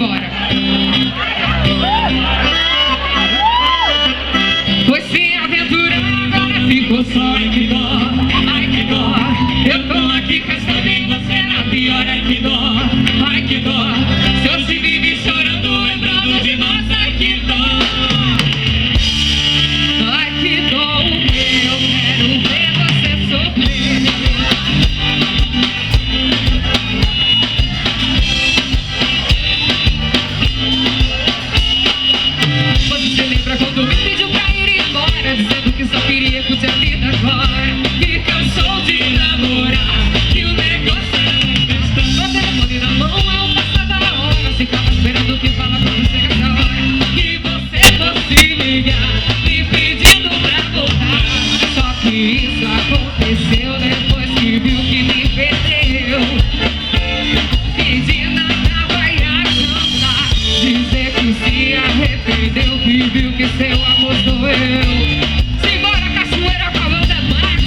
embora. Foi sem aventura, agora ficou só. Ai que dó, ai que dó. Eu tô aqui pensando em você na pior. Ai que dó, ai que dó. Se eu se vive chorando, lembrando de nós. Ai que dó, ai que dó. O que eu quero ver você sofrer. Você lembra quando me pediu pra ir embora, dizendo que só queria curtir a vida agora, que cansou de namorar, que o negócio era questão. Com o telefone na mão, eu passava a hora, ficava esperando que fala quando chega essa hora, que você fosse ligar, me pedindo pra voltar. Só que isso aconteceu depois que viu que me perdeu. Que de nada vai adiantar dizer que se arrependeu, que viu que seu amor sou eu. Simbora, cachoeira, com a banda Max.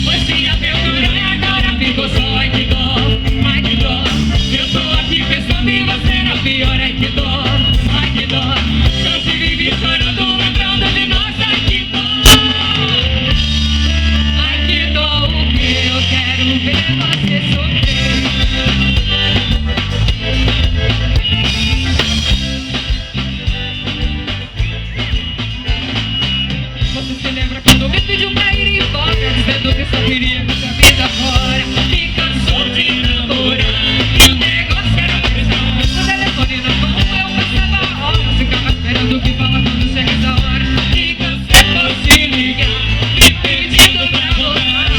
Foi sem aventura e agora ficou só. Ai que dó, ai que dó. Eu tô aqui pensando em você na pior. Ai que dó, ai que dó. Eu se vive chorando, lembrando de nós. Ai que dó, ai que dó. O que eu quero ver você sofrer. Você se lembra quando me pediu pra ir embora, dizendo que só queria curtir a vida fora, que cansou de namorar, que o negócio era questão. Com o telefone na mão, eu passava a hora, ficava esperando que fala quando chega essa hora, que você fosse ligar, me pedindo pra voltar.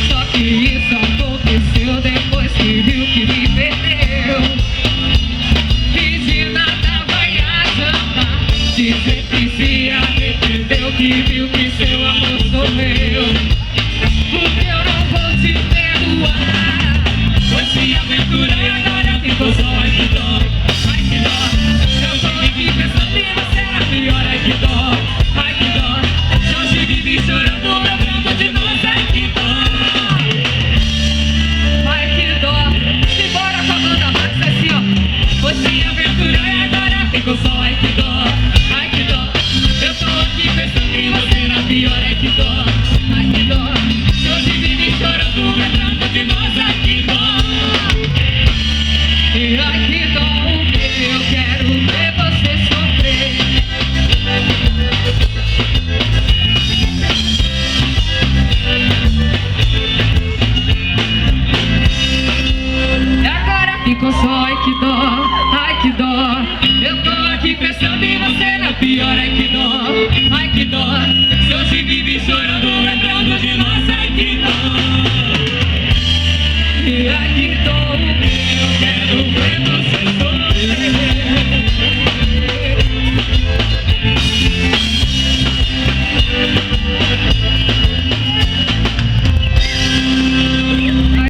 Só que isso aconteceu depois que viu que me perdeu. Que de nada vai adiantar dizer que se arrependeu, que viu que seu amor sou eu. Porque eu não vou te perdoar. Foi sem aventura e agora ficou só. Ai que dó, ai que dó. Eu tô aqui pensando em você na pior. Ai que dó, ai que dó. Eu se vive chorando, lembrando de nós. Ai que dó, ai que dó. Simbora com a banda Max assim, ó. Foi sem aventura e agora ficou só. Ai que dó, ai que dó. Eu tô aqui pensando em você na pior. Ai que dó, ai que dó. Eu se vive chorando, lembrando de nós. Ai que dó, e ai que dó. O que eu quero ver você sofrer. E agora ficou só. Ai que dó, ai que dó. Eu tô aqui pensando em você na pior. Ai que dó, ai que dó.